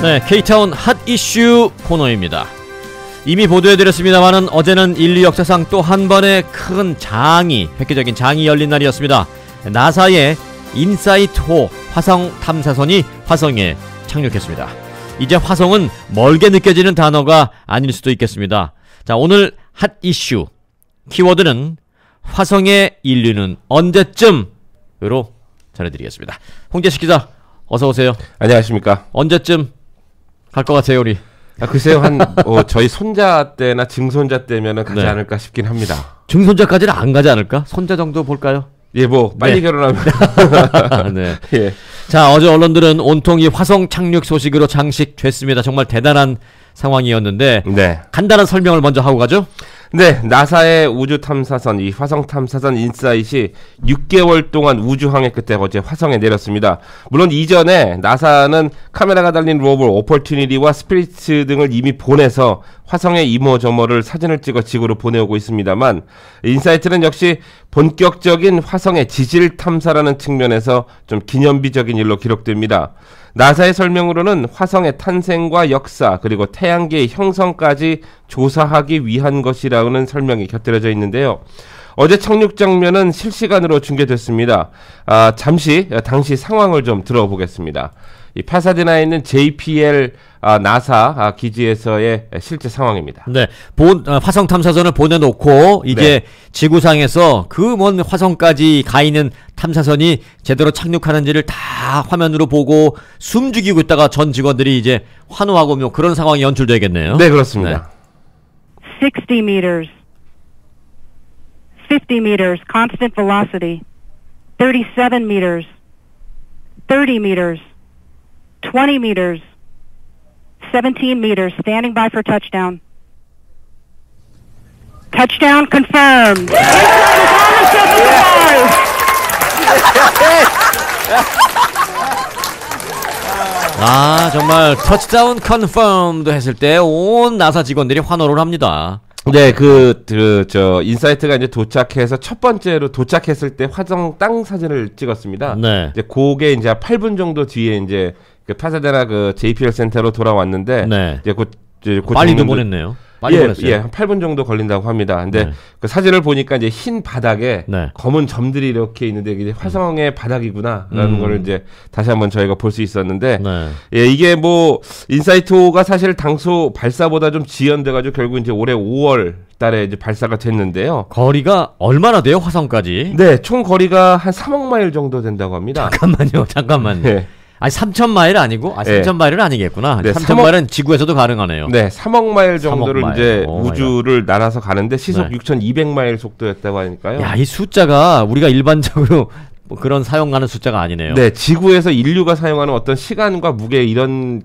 네, K타운 핫 이슈 코너입니다. 이미 보도해드렸습니다만은 어제는 인류 역사상 또 한 번의 큰 획기적인 장이 열린 날이었습니다. 나사의 인사이트-4 화성 탐사선이 화성에 착륙했습니다. 이제 화성은 멀게 느껴지는 단어가 아닐 수도 있겠습니다. 자, 오늘 핫 이슈 키워드는 화성의 인류는 언제쯤으로 전해드리겠습니다. 홍재식 기자, 어서 오세요. 안녕하십니까. 언제쯤 갈 것 같아요, 우리? 글쎄요, 저희 손자 때나 증손자 때면은 가지 않을까 싶긴 합니다. 증손자까지는 안 가지 않을까? 손자 정도 볼까요? 예, 빨리 결혼하면. 네. 예. 자, 어제 언론들은 온통 이 화성 착륙 소식으로 장식됐습니다. 정말 대단한 상황이었는데. 네. 간단한 설명을 먼저 하고 가죠. 네, 나사의 우주 탐사선, 이 화성 탐사선 인사이트이 6개월 동안 우주항해 끝에 어제 화성에 내렸습니다. 물론 이전에 나사는 카메라가 달린 로버 오퍼튜니티와 스피리트 등을 이미 보내서 화성의 이모저모를 사진을 찍어 지구로 보내오고 있습니다만, 인사이트는 역시 본격적인 화성의 지질 탐사라는 측면에서 좀 기념비적인 일로 기록됩니다. 나사의 설명으로는 화성의 탄생과 역사 그리고 태양계의 형성까지 조사하기 위한 것이라는 설명이 곁들여져 있는데요. 어제 착륙 장면은 실시간으로 중계됐습니다. 잠시 당시 상황을 좀 들어보겠습니다. 이 파사디나에 있는 JPL 나사 기지에서의 실제 상황입니다. 네, 화성 탐사선을 보내놓고 이제 네. 지구상에서 그 먼 화성까지 가 있는 탐사선이 제대로 착륙하는지를 다 화면으로 보고 숨죽이고 있다가 전 직원들이 이제 환호하고 뭐 그런 상황이 연출되겠네요. 네, 그렇습니다. 네. 60 meters, 50 meters, constant velocity, 37 meters, 30 meters. 20 meters, 17 meters, standing by for touchdown. Touchdown confirmed. 정말 터치다운 컨펌도 했을 때 온 나사 직원들이 환호를 합니다. 네, 인사이트가 이제 도착해서 첫 번째로 도착했을 때 화성 땅 사진을 찍었습니다. 네. 이제 그게 이제 8분 정도 뒤에 이제 파사데나 JPL 센터로 돌아왔는데, 네. 이제 빨리도 보냈네요. 빨리 보냈어요. 예, 한 8분 정도 걸린다고 합니다. 근데 네. 그 사진을 보니까 이제 흰 바닥에 네. 검은 점들이 이렇게 있는데 이게 화성의 바닥이구나라는 걸 이제 다시 한번 저희가 볼 수 있었는데, 네. 예, 이게 인사이트-4가 사실 당초 발사보다 좀 지연돼가지고 결국 이제 올해 5월 달에 이제 발사가 됐는데요. 거리가 얼마나 돼요, 화성까지? 네, 총 거리가 한 3억 마일 정도 된다고 합니다. 잠깐만요. 네. 3,000마일 아니고? 3,000마일은 아니겠구나. 네, 3,000마일은 지구에서도 가능하네요. 네, 3억 마일 정도를 3억 마일. 이제 우주를 마이가. 날아서 가는데 시속 네. 6,200마일 속도였다고 하니까요. 야, 이 숫자가 우리가 일반적으로 그런 사용하는 숫자가 아니네요. 네, 지구에서 인류가 사용하는 어떤 시간과 무게 이런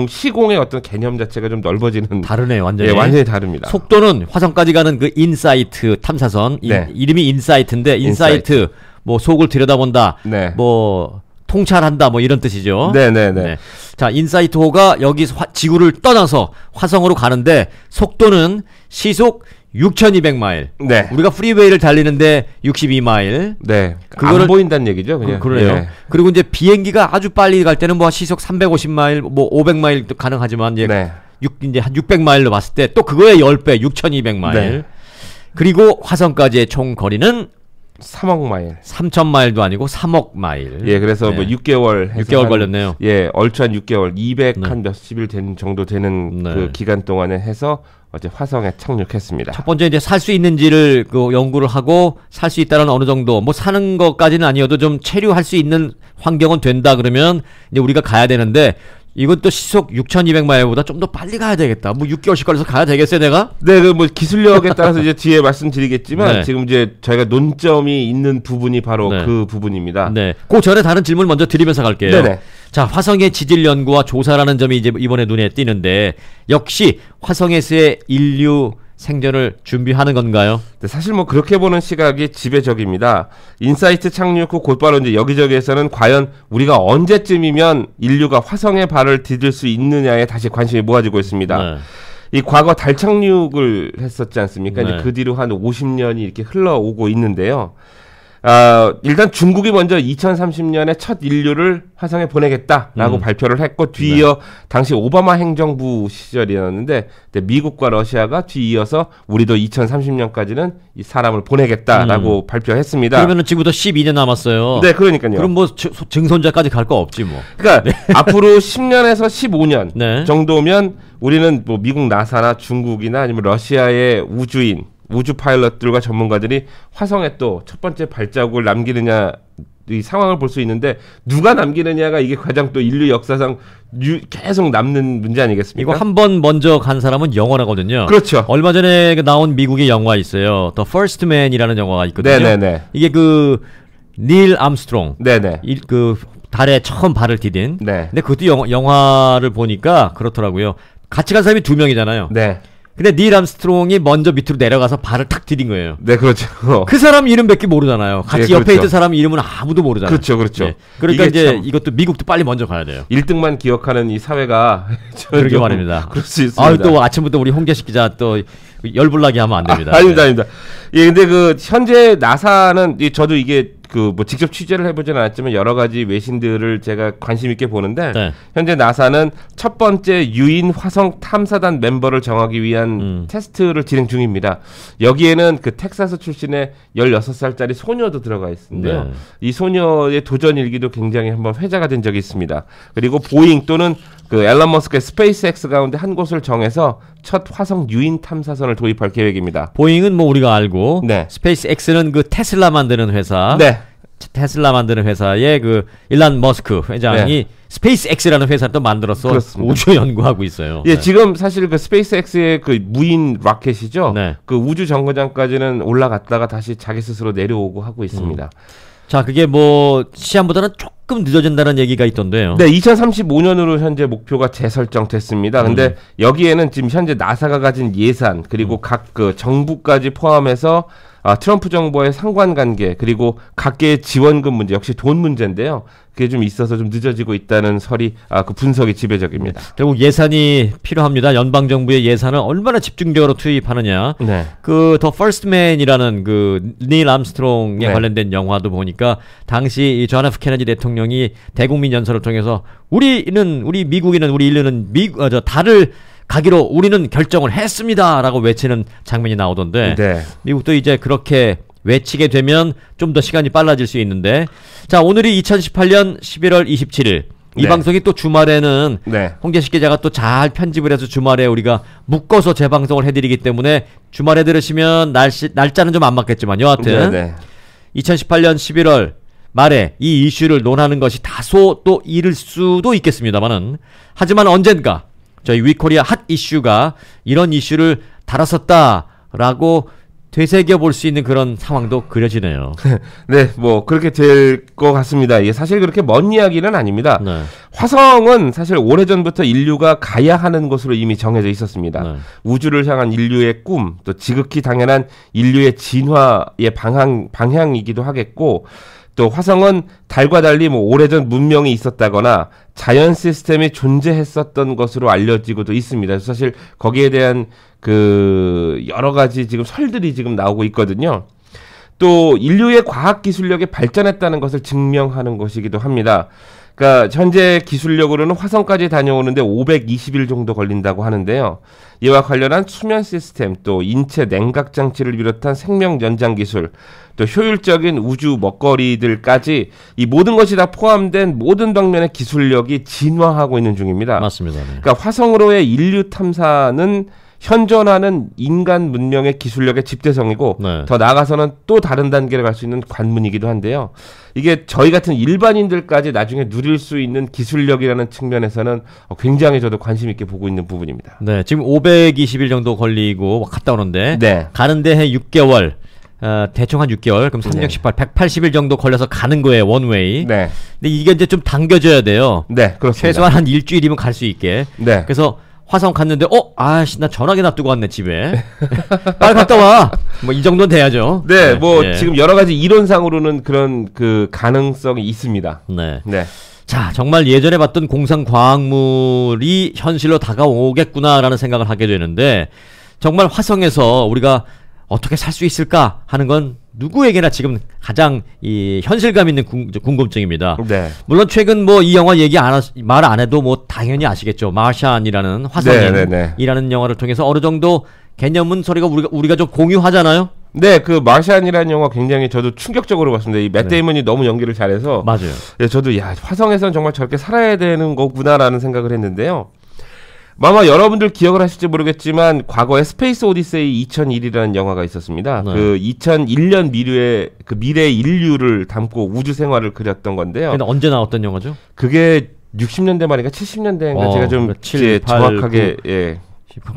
시공의 어떤 개념 자체가 좀 넓어지는. 다르네요, 완전히. 네, 완전히 다릅니다. 속도는 화성까지 가는 그 인사이트 탐사선. 네. 이름이 인사이트인데, 인사이트, 속을 들여다본다. 네. 통찰한다 이런 뜻이죠. 네네네. 네. 자, 인사이트-4가 여기 지구를 떠나서 화성으로 가는데 속도는 시속 6,200마일. 네. 우리가 프리웨이를 달리는데 62마일. 네. 그거를 안 보인다는 얘기죠, 그냥. 그래요. 네. 그리고 이제 비행기가 아주 빨리 갈 때는 시속 350마일, 500마일도 가능하지만 네. 이제 한 600마일로 봤을 때 또 그거의 10배, 6,200마일. 네. 그리고 화성까지의 총 거리는 3억 마일. 3,000마일도 아니고 3억 마일. 예, 그래서 네. 6개월 걸렸네요. 예, 얼추 한 6개월, 200한 몇십일 정도 되는 네. 그 기간 동안에 해서 어제 화성에 착륙했습니다. 첫 번째 이제 살 수 있는지를 연구를 하고 살 수 있다는 어느 정도 사는 것까지는 아니어도 좀 체류할 수 있는 환경은 된다 그러면 이제 우리가 가야 되는데 이것도 시속 6,200마일보다 좀 더 빨리 가야 되겠다. 6개월씩 걸려서 가야 되겠어요, 내가? 네, 기술력에 따라서 이제 뒤에 말씀드리겠지만 네. 지금 이제 저희가 논점이 있는 부분이 바로 네. 그 부분입니다. 네. 그 전에 다른 질문 먼저 드리면서 갈게요. 네네. 자, 화성의 지질 연구와 조사라는 점이 이제 이번에 눈에 띄는데 역시 화성에서의 인류 생존을 준비하는 건가요? 네, 사실 그렇게 보는 시각이 지배적입니다. 인사이트 착륙 후 곧바로 이제 여기저기에서는 과연 우리가 언제쯤이면 인류가 화성에 발을 디딜 수 있느냐에 다시 관심이 모아지고 있습니다. 네. 이 과거 달 착륙을 했었지 않습니까? 네. 이제 그 뒤로 한 50년이 이렇게 흘러오고 있는데요. 일단 중국이 먼저 2030년에 첫 인류를 화성에 보내겠다라고 발표를 했고 뒤이어 당시 오바마 행정부 시절이었는데 미국과 러시아가 뒤이어서 우리도 2030년까지는 이 사람을 보내겠다라고 발표했습니다. 그러면은 지금부터 12년 남았어요. 네, 그러니까요. 그럼 뭐 증손자까지 갈 거 없지 뭐. 그러니까 앞으로 10년에서 15년 네. 정도면 우리는 뭐 미국 나사나 중국이나 아니면 러시아의 우주인 우주 파일럿들과 전문가들이 화성에 또 첫 번째 발자국을 남기느냐 이 상황을 볼 수 있는데 누가 남기느냐가 이게 가장 또 인류 역사상 계속 남는 문제 아니겠습니까? 이거 한 번 먼저 간 사람은 영원하거든요. 그렇죠. 얼마 전에 나온 미국의 영화 있어요. The First Man이라는 영화가 있거든요. 네네네. 이게 그 닐 암스트롱, 네네. 그 달에 처음 발을 디딘. 네. 근데 그것도 영화를 보니까 그렇더라고요. 같이 간 사람이 2명이잖아요. 네. 근데 닐 암스트롱이 먼저 밑으로 내려가서 발을 탁 디딘 거예요. 네, 그렇죠. 그 사람 이름밖에 모르잖아요. 같이 예, 옆에 그렇죠. 있던 사람 이름은 아무도 모르잖아요. 그렇죠, 그렇죠. 예. 그러니까 이게 이제 참 이것도 미국도 빨리 먼저 가야 돼요. 1등만 기억하는 이 사회가 저는 그러게 좀 말입니다. 그럴 수 있습니다. 아, 또 아침부터 우리 홍재식 기자 또 열불나게 하면 안 됩니다. 아닙니다, 네. 아닙니다. 예, 근데 그 현재 나사는 저도 이게 그 뭐 직접 취재를 해보진 않았지만 여러 가지 외신들을 제가 관심 있게 보는데 네. 현재 나사는 첫 번째 유인 화성 탐사단 멤버를 정하기 위한 테스트를 진행 중입니다. 여기에는 그 텍사스 출신의 16살짜리 소녀도 들어가 있는데요. 네. 이 소녀의 도전 일기도 굉장히 한번 회자가 된 적이 있습니다. 그리고 보잉 또는 그 앨런 머스크의 스페이스X 가운데 한 곳을 정해서 첫 화성 유인 탐사선을 도입할 계획입니다. 보잉은 뭐 우리가 알고 네. 스페이스X는 그 테슬라 만드는 회사. 네. 테슬라 만드는 회사의 그 일란 머스크 회장이 네. 스페이스X라는 회사를 또 만들어서 그렇습니다. 우주 연구하고 있어요. 예, 네. 지금 사실 그 스페이스X의 그 무인 라켓이죠. 네. 그 우주 정거장까지는 올라갔다가 다시 자기 스스로 내려오고 하고 있습니다. 자, 그게 뭐 시한보다는 조금 늦어진다는 얘기가 있던데요. 네, 2035년으로 현재 목표가 재설정됐습니다. 근데 여기에는 지금 현재 나사가 가진 예산 그리고 각 그 정부까지 포함해서 트럼프 정부와의 상관관계 그리고 각계의 지원금 문제 역시 돈 문제인데요. 그게 좀 있어서 좀 늦어지고 있다는 설이 그 분석이 지배적입니다. 결국 예산이 필요합니다. 연방 정부의 예산을 얼마나 집중적으로 투입하느냐. 네. 그 더 퍼스트 맨이라는 그 닐 암스트롱에 네. 관련된 영화도 보니까 당시 이 존 F 케네디 대통령이 대국민 연설을 통해서 우리 미국인은 우리 인류는 달을 가기로 우리는 결정을 했습니다라고 외치는 장면이 나오던데 네. 미국도 이제 그렇게 외치게 되면 좀 더 시간이 빨라질 수 있는데 자, 오늘이 2018년 11월 27일 이 네. 방송이 또 주말에는 네. 홍재식 기자가 또 잘 편집을 해서 주말에 우리가 묶어서 재방송을 해드리기 때문에 주말에 들으시면 날짜는 좀 안 맞겠지만 여하튼 네. 2018년 11월 말에 이 이슈를 논하는 것이 다소 또 이를 수도 있겠습니다만은 하지만 언젠가 저희 위코리아 핫 이슈가 이런 이슈를 다뤘었다라고 되새겨 볼 수 있는 그런 상황도 그려지네요. 네, 뭐 그렇게 될 것 같습니다. 이게 사실 그렇게 먼 이야기는 아닙니다. 네. 화성은 사실 오래전부터 인류가 가야 하는 곳으로 이미 정해져 있었습니다. 네. 우주를 향한 인류의 꿈, 또 지극히 당연한 인류의 진화의 방향이기도 하겠고, 또 화성은 달과 달리 뭐 오래전 문명이 있었다거나 자연 시스템이 존재했었던 것으로 알려지고도 있습니다. 그래서 사실 거기에 대한 그 여러 가지 지금 설들이 지금 나오고 있거든요. 또 인류의 과학 기술력이 발전했다는 것을 증명하는 것이기도 합니다. 그러니까 현재 기술력으로는 화성까지 다녀오는데 520일 정도 걸린다고 하는데요. 이와 관련한 수면 시스템, 또 인체 냉각 장치를 비롯한 생명 연장 기술, 또 효율적인 우주 먹거리들까지 이 모든 것이 다 포함된 모든 방면의 기술력이 진화하고 있는 중입니다. 맞습니다. 네. 그러니까 화성으로의 인류 탐사는 현존하는 인간 문명의 기술력의 집대성이고 네. 더 나아가서는 또 다른 단계를 갈 수 있는 관문이기도 한데요. 이게 저희 같은 일반인들까지 나중에 누릴 수 있는 기술력이라는 측면에서는 굉장히 저도 관심 있게 보고 있는 부분입니다. 네, 지금 520일 정도 걸리고 갔다 오는데 네. 가는데 해 6개월 대충 한 6개월 그럼 3년 18, 180일 정도 걸려서 가는 거예요, 원웨이. 네. 근데 이게 이제 좀 당겨져야 돼요. 네, 그렇습니다. 최소한 한 일주일이면 갈 수 있게. 네. 그래서 화성 갔는데 아씨 나 전화기 놔두고 왔네 집에. 빨리 갔다 와. 뭐 이 정도는 돼야죠. 네, 뭐 예. 지금 여러 가지 이론상으로는 그런 그 가능성이 있습니다. 네. 네. 자, 정말 예전에 봤던 공상 과학물이 현실로 다가오겠구나라는 생각을 하게 되는데 정말 화성에서 우리가 어떻게 살 수 있을까 하는 건 누구에게나 지금 가장 이 현실감 있는 궁금증입니다. 네. 물론 최근 뭐 이 영화 얘기 말 안 해도 뭐 당연히 아시겠죠. 마르샨이라는 화성인이라는 영화를 통해서 어느 정도 개념은 소리가 우리가 좀 공유하잖아요. 네, 그 마르샨이라는 영화 굉장히 저도 충격적으로 봤습니다. 이 맷 데이먼이 너무 연기를 잘해서 맞아요. 예, 저도 야 화성에서는 정말 저렇게 살아야 되는 거구나라는 생각을 했는데요. 아마 여러분들 기억을 하실지 모르겠지만 과거에 스페이스 오디세이 2001이라는 영화가 있었습니다. 네. 그 2001년 그 미래 인류를 담고 우주 생활을 그렸던 건데요. 근데 언제 나왔던 영화죠? 그게 60년대 말인가 70년대인가 제가 좀 7, 8, 정확하게 9. 예.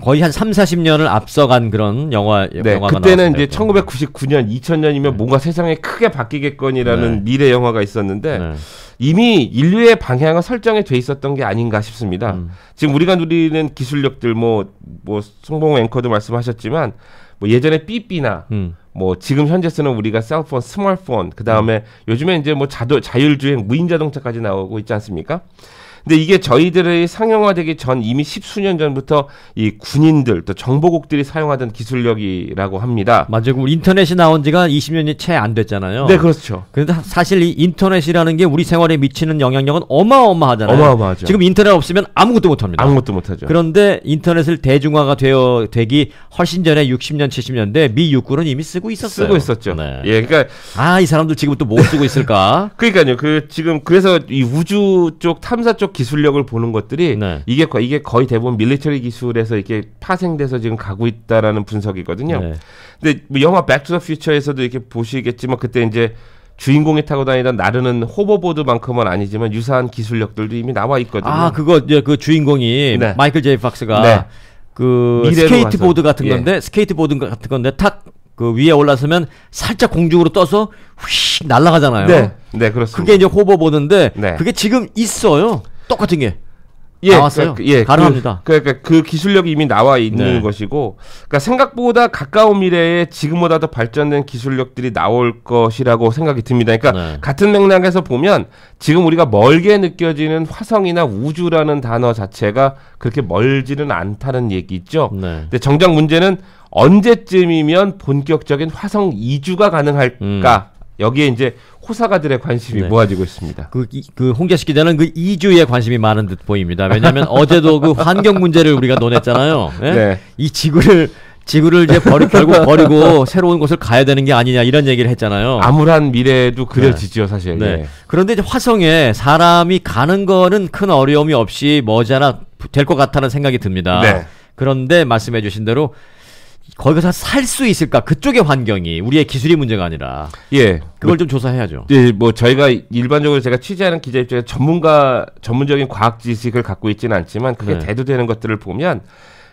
거의 한 3, 40년을 앞서간 그런 네, 영화가 그때는 나왔을 이제 1999년, 2000년이면 뭔가 세상이 크게 바뀌겠거니라는 미래 영화가 있었는데 이미 인류의 방향은 설정이 돼 있었던 게 아닌가 싶습니다. 지금 우리가 누리는 기술력들 뭐 송봉 앵커도 말씀하셨지만 뭐 예전에 삐삐나 뭐 지금 현재 쓰는 우리가 셀폰, 스마트폰 그다음에 요즘에 이제 뭐 자율주행, 무인 자동차까지 나오고 있지 않습니까? 근데 이게 저희들의 상용화되기 전 이미 10수년 전부터 이 군인들 또 정보국들이 사용하던 기술력이라고 합니다. 맞아요. 우리 인터넷이 나온 지가 20년이 채 안 됐잖아요. 네, 그렇죠. 그런데 사실 이 인터넷이라는 게 우리 생활에 미치는 영향력은 어마어마하잖아요. 어마어마하죠. 지금 인터넷 없으면 아무것도 못합니다. 아무것도 못하죠. 그런데 인터넷을 대중화가 되기 훨씬 전에 60년, 70년대 미 육군은 이미 쓰고 있었어요. 쓰고 있었죠. 네. 예, 그러니까 이 사람들 지금 또 뭐 쓰고 있을까? 그러니까요. 그래서 이 우주 쪽 탐사 쪽 기술력을 보는 것들이 이게 거의 대부분 밀리터리 기술에서 이렇게 파생돼서 지금 가고 있다라는 분석이거든요. 네. 근데 뭐 영화 백 투 더 퓨처에서도 이렇게 보시겠지만 그때 이제 주인공이 타고 다니던 나르는 호버보드만큼은 아니지만 유사한 기술력들도 이미 나와 있거든요. 그거 그 주인공이 마이클 제이 팍스가 그 스케이트보드 같은 건데 스케이트보드 같은 건데 탁 그 위에 올라서면 살짝 공중으로 떠서 휙 날아가잖아요. 네, 그렇습니다. 그게 이제 호버보드인데 그게 지금 있어요. 똑같은 게. 나왔어요. 가능합니다. 그러니까 그 기술력이 이미 나와 있는 것이고, 그러니까 생각보다 가까운 미래에 지금보다 더 발전된 기술력들이 나올 것이라고 생각이 듭니다. 그러니까 같은 맥락에서 보면 지금 우리가 멀게 느껴지는 화성이나 우주라는 단어 자체가 그렇게 멀지는 않다는 얘기죠. 근데 정작 문제는 언제쯤이면 본격적인 화성 이주가 가능할까? 여기에 이제 호사가들의 관심이 모아지고 있습니다. 그 홍재식 기자는 그 이주에 관심이 많은 듯 보입니다. 왜냐하면 어제도 그 환경 문제를 우리가 논했잖아요. 이 지구를 이제 결국 버리고 새로운 곳을 가야 되는 게 아니냐 이런 얘기를 했잖아요. 암울한 미래도 그려지죠, 사실. 그런데 이제 화성에 사람이 가는 거는 큰 어려움이 없이 머지않아 될 것 같다는 생각이 듭니다. 그런데 말씀해주신 대로 거기서 살 수 있을까? 그쪽의 환경이 우리의 기술이 문제가 아니라 그걸 좀 조사해야죠. 뭐 저희가 일반적으로 제가 취재하는 기자 입장에서 전문적인 과학 지식을 갖고 있지는 않지만 그게 대두되는 것들을 보면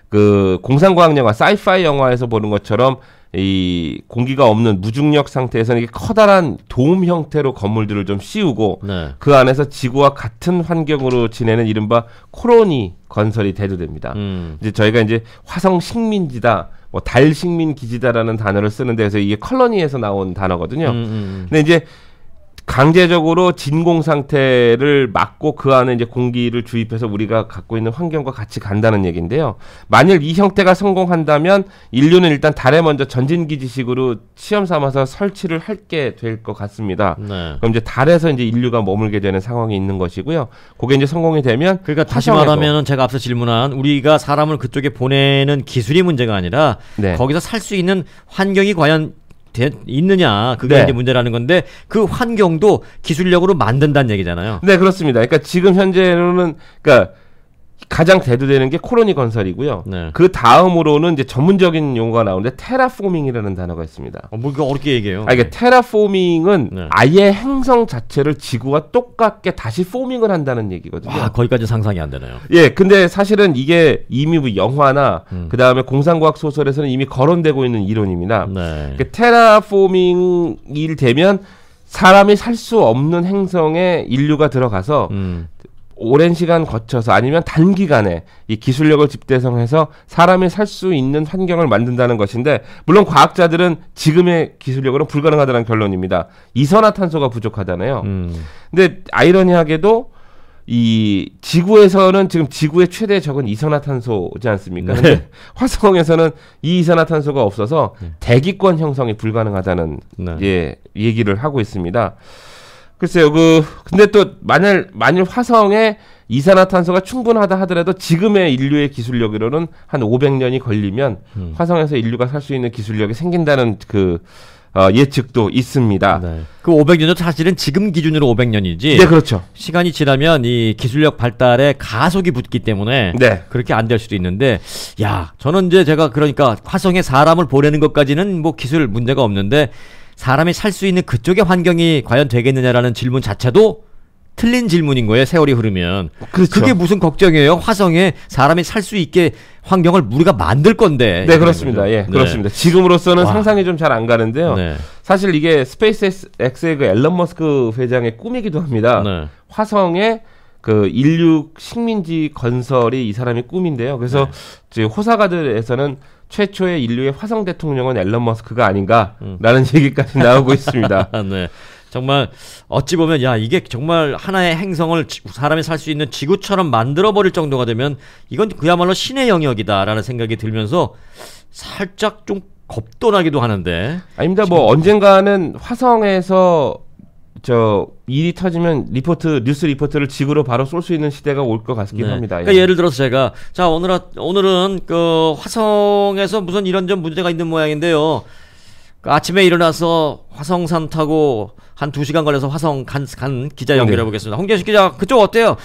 그 공상과학 영화, 사이파이 영화에서 보는 것처럼 이 공기가 없는 무중력 상태에서는 이게 커다란 돔 형태로 건물들을 좀 씌우고 그 안에서 지구와 같은 환경으로 지내는 이른바 콜로니 건설이 대두됩니다. 이제 저희가 이제 화성 식민지다. 뭐 달 식민 기지다라는 단어를 쓰는데 그래서 이게 컬러니에서 나온 단어거든요. 근데 이제 강제적으로 진공 상태를 막고 그 안에 이제 공기를 주입해서 우리가 갖고 있는 환경과 같이 간다는 얘기인데요. 만일 이 형태가 성공한다면 인류는 일단 달에 먼저 전진기지식으로 시험 삼아서 설치를 할게 될 것 같습니다. 그럼 이제 달에서 이제 인류가 머물게 되는 상황이 있는 것이고요. 그게 이제 성공이 되면 그러니까 다시 말하면은 제가 앞서 질문한 우리가 사람을 그쪽에 보내는 기술이 문제가 아니라 거기서 살 수 있는 환경이 과연 있느냐 그게 이제 문제라는 건데 그 환경도 기술력으로 만든다는 얘기잖아요. 네, 그렇습니다. 그러니까 지금 현재로는 그러니까 가장 대두되는 게 콜로니 건설이고요. 그 다음으로는 이제 전문적인 용어가 나오는데 테라포밍이라는 단어가 있습니다. 뭐 이거 어렵게 얘기해요. 그러니까 테라포밍은 아예 행성 자체를 지구와 똑같게 다시 포밍을 한다는 얘기거든요. 거기까지 상상이 안 되네요. 근데 사실은 이게 이미 뭐 영화나 그 다음에 공상과학 소설에서는 이미 거론되고 있는 이론입니다. 그러니까 테라포밍이 되면 사람이 살 수 없는 행성에 인류가 들어가서 오랜 시간 거쳐서 아니면 단기간에 이 기술력을 집대성해서 사람이 살 수 있는 환경을 만든다는 것인데 물론 과학자들은 지금의 기술력으로는 불가능하다는 결론입니다. 이산화탄소가 부족하잖아요. 근데 아이러니하게도 이 지구에서는 지금 지구의 최대 적은 이산화탄소지 않습니까? 네. 근데 화성에서는 이 이산화탄소가 없어서 대기권 형성이 불가능하다는 네. 얘기를 하고 있습니다. 글쎄요, 근데 또 만일 화성에 이산화탄소가 충분하다 하더라도 지금의 인류의 기술력으로는 한 500년이 걸리면 화성에서 인류가 살 수 있는 기술력이 생긴다는 예측도 있습니다. 네. 그 500년도 사실은 지금 기준으로 500년이지. 네, 그렇죠. 시간이 지나면 이 기술력 발달에 가속이 붙기 때문에 네. 그렇게 안 될 수도 있는데, 야, 저는 이제 제가 그러니까 화성에 사람을 보내는 것까지는 뭐 기술 문제가 없는데 사람이 살 수 있는 그쪽의 환경이 과연 되겠느냐라는 질문 자체도 틀린 질문인 거예요. 세월이 흐르면. 그렇죠. 그게 무슨 걱정이에요? 화성에 사람이 살 수 있게 환경을 우리가 만들 건데. 네, 그렇습니다. 예, 네. 그렇습니다. 지금으로서는 와. 상상이 좀 잘 안 가는데요. 네. 사실 이게 스페이스X의 그 앨런 머스크 회장의 꿈이기도 합니다. 네. 화성에 그 인류 식민지 건설이 이 사람의 꿈인데요. 그래서 이제 호사가들에서는 최초의 인류의 화성 대통령은 앨런 머스크가 아닌가라는 얘기까지 나오고 있습니다. 네. 정말 어찌 보면 야 이게 정말 하나의 행성을 사람이 살 수 있는 지구처럼 만들어버릴 정도가 되면 이건 그야말로 신의 영역이다라는 생각이 들면서 살짝 좀 겁도 나기도 하는데. 아닙니다. 뭐 언젠가는 화성에서 일이 터지면 뉴스 리포트를 지구로 바로 쏠 수 있는 시대가 올 것 같긴 네. 합니다. 그러니까 예를 들어서 제가 자 오늘은 그 화성에서 무슨 이런저런 문제가 있는 모양인데요. 그 아침에 일어나서 화성산 타고 한 2시간 걸려서 화성 간 기자 연결해 보겠습니다. 홍재식 기자 그쪽 어때요?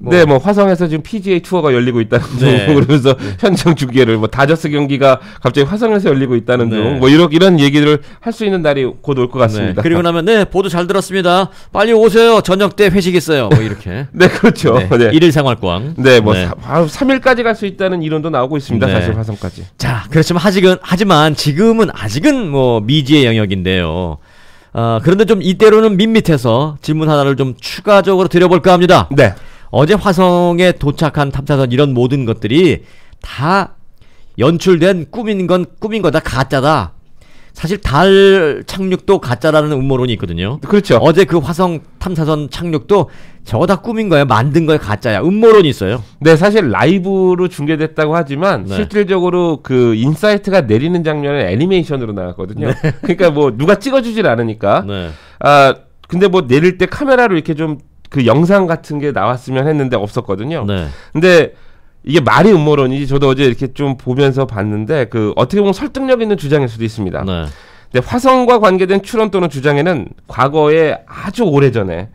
네, 뭐 화성에서 지금 PGA 투어가 열리고 있다는 네. 등 그러면서 현장 중계를 뭐 다저스 경기가 갑자기 화성에서 열리고 있다는 네. 등 뭐 이런 얘기를 할 수 있는 날이 곧 올 것 같습니다. 네. 그리고 나면 네 보도 잘 들었습니다. 빨리 오세요. 저녁 때 회식 있어요. 뭐 이렇게. 네, 그렇죠. 네. 네. 일일 생활권. 네, 뭐 네. 3일까지 갈 수 있다는 이론도 나오고 있습니다. 네. 사실 화성까지. 자, 그렇지만 하지만 지금은 아직은 뭐 미지의 영역인데요. 그런데 좀 이때로는 밋밋해서 질문 하나를 좀 추가적으로 드려볼까 합니다. 네. 어제 화성에 도착한 탐사선 이런 모든 것들이 다 연출된 꿈인 거다 가짜다. 사실 달 착륙도 가짜라는 음모론이 있거든요. 그렇죠. 어제 그 화성 탐사선 착륙도 저거 다 꿈인 거야, 만든 거야, 가짜야. 음모론이 있어요. 네, 사실 라이브로 중계됐다고 하지만 네. 실질적으로 그 인사이트가 내리는 장면은 애니메이션으로 나왔거든요. 그러니까 뭐 누가 찍어주질 않으니까. 네. 근데 뭐 내릴 때 카메라로 이렇게 좀 그 영상 같은 게 나왔으면 했는데 없었거든요. 네. 근데 이게 말이 음모론이지 저도 어제 이렇게 좀 보면서 봤는데 그 어떻게 보면 설득력 있는 주장일 수도 있습니다. 네. 근데 화성과 관계된 추론 또는 주장에는 과거에 아주 오래전에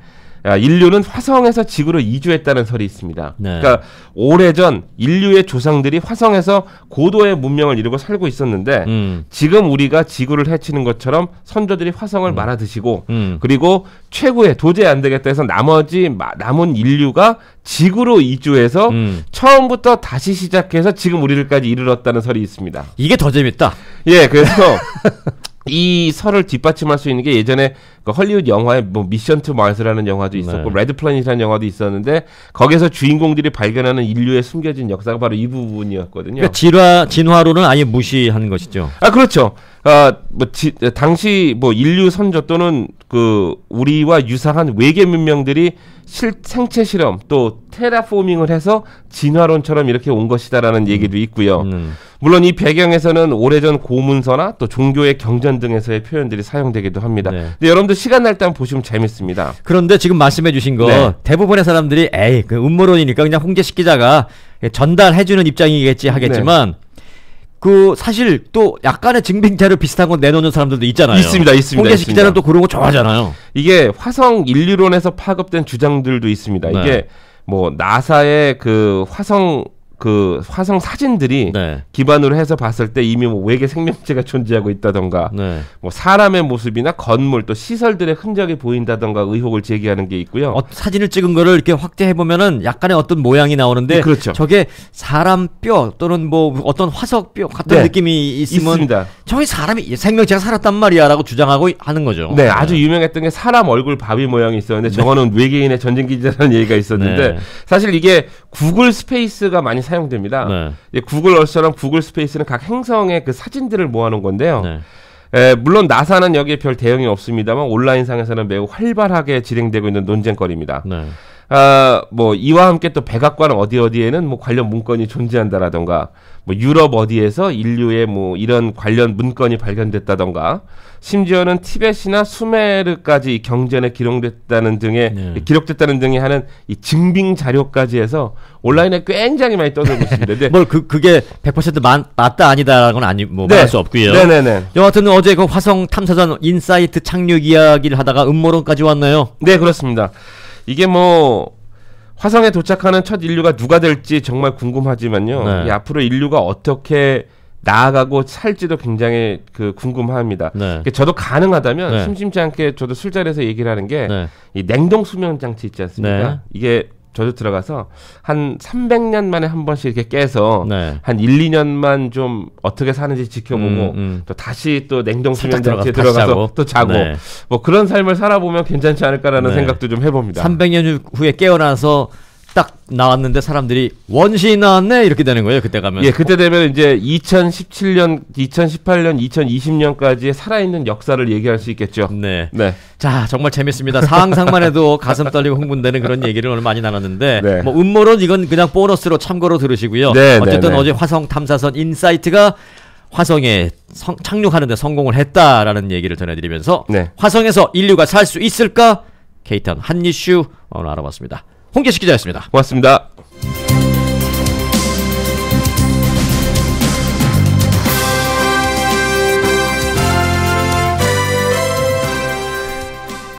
인류는 화성에서 지구로 이주했다는 설이 있습니다. 네. 그러니까 오래전 인류의 조상들이 화성에서 고도의 문명을 이루고 살고 있었는데 지금 우리가 지구를 해치는 것처럼 선조들이 화성을 말아드시고 그리고 최고의 도저히 안 되겠다 해서 남은 인류가 지구로 이주해서 처음부터 다시 시작해서 지금 우리들까지 이르렀다는 설이 있습니다. 이게 더 재밌다. 예, 그래서 이 설을 뒷받침할 수 있는 게 예전에 그 헐리우드 영화에 뭐 미션 투 마스라는 영화도 있었고 네. 레드 플래닛이라는 영화도 있었는데 거기서 주인공들이 발견하는 인류의 숨겨진 역사가 바로 이 부분이었거든요. 그러니까 진화론은 아예 무시하는 것이죠. 그렇죠. 당시 뭐 인류 선조 또는 그 우리와 유사한 외계 문명들이 생체 실험 또 테라포밍을 해서 진화론처럼 이렇게 온 것이다라는 얘기도 있고요. 물론 이 배경에서는 오래전 고문서나 또 종교의 경전 등에서의 표현들이 사용되기도 합니다. 네. 근데 여러분들 시간 날 때 한번 보시면 재밌습니다. 그런데 지금 말씀해 주신 거 네. 대부분의 사람들이 에이 그 음모론이니까 그냥 홍재식 기자가 전달해주는 입장이겠지 하겠지만 그 사실 또 약간의 증빙자료 비슷한 거 내놓는 사람들도 있잖아요. 있습니다. 홍재식 기자는 또 그런 거 좋아하잖아요. 이게 화성 인류론에서 파급된 주장들도 있습니다. 네. 이게 뭐 나사의 그 화성 사진들이 네. 기반으로 해서 봤을 때 이미 뭐 외계 생명체가 존재하고 있다던가 네. 뭐 사람의 모습이나 건물 또 시설들의 흔적이 보인다던가 의혹을 제기하는 게 있고요. 사진을 찍은 거를 이렇게 확대해 보면은 약간의 어떤 모양이 나오는데 네, 그렇죠. 저게 사람 뼈 또는 뭐 어떤 화석 뼈 같은 네. 느낌이 있으면 있습니다. 저기 사람이 생명체가 살았단 말이야라고 주장하고 하는 거죠. 네, 아주 유명했던 게 사람 얼굴 바위 모양이 있었는데 저거는 외계인의 전쟁기지라는 얘기가 있었는데 네. 사실 이게 구글 스페이스가 많이 사용됩니다. 네. 구글 얼스랑 구글 스페이스는 각 행성의 그 사진들을 모아놓은 건데요. 네. 물론 나사는 여기에 별 대응이 없습니다만 온라인상에서는 매우 활발하게 진행되고 있는 논쟁거리입니다. 네. 뭐 이와 함께 또 백악관 어디에는 뭐 관련 문건이 존재한다라던가 뭐 유럽 어디에서 인류의 뭐 이런 관련 문건이 발견됐다던가 심지어는 티벳이나 수메르까지 경전에 기록됐다는 등의 하는 이 증빙 자료까지 해서 온라인에 굉장히 많이 떠들고 있습니다. 네. 뭘 그게 100% 맞다 아니다라는 건 말할 수 없고요. 네네네. 여하튼 어제 그 화성 탐사선 인사이트 착륙 이야기를 하다가 음모론까지 왔나요? 네, 그렇습니다. 이게 뭐 화성에 도착하는 첫 인류가 누가 될지 정말 궁금하지만요. 네. 이 앞으로 인류가 어떻게 나아가고 살지도 굉장히 궁금합니다. 네. 저도 가능하다면 네. 심심치 않게 저도 술자리에서 얘기를 하는 게 네. 이 냉동 수면 장치 있지 않습니까? 네. 이게 저도 들어가서 한 300년 만에 한 번씩 이렇게 깨서 네. 한 1, 2년만 좀 어떻게 사는지 지켜보고 또 다시 또 냉동 수면 장치에 들어가서 또 자고 네. 뭐 그런 삶을 살아보면 괜찮지 않을까라는 네. 생각도 좀 해봅니다. 300년 후에 깨어나서 딱 나왔는데 사람들이 원시인 나왔네 이렇게 되는 거예요. 그때 가면. 예, 그때 되면 이제 2017년, 2018년, 2020년까지의 살아있는 역사를 얘기할 수 있겠죠. 네. 네. 자, 정말 재밌습니다. 상상만 해도 가슴 떨리고 흥분되는 그런 얘기를 오늘 많이 나눴는데 네. 뭐 음모론 이건 그냥 보너스로 참고로 들으시고요. 네, 어쨌든 네, 네. 어제 화성 탐사선 인사이트가 화성에 착륙하는 데 성공을 했다라는 얘기를 전해드리면서 네. 화성에서 인류가 살 수 있을까? 케이턴 한 이슈 오늘 알아봤습니다. 홍계식 기자였습니다. 고맙습니다.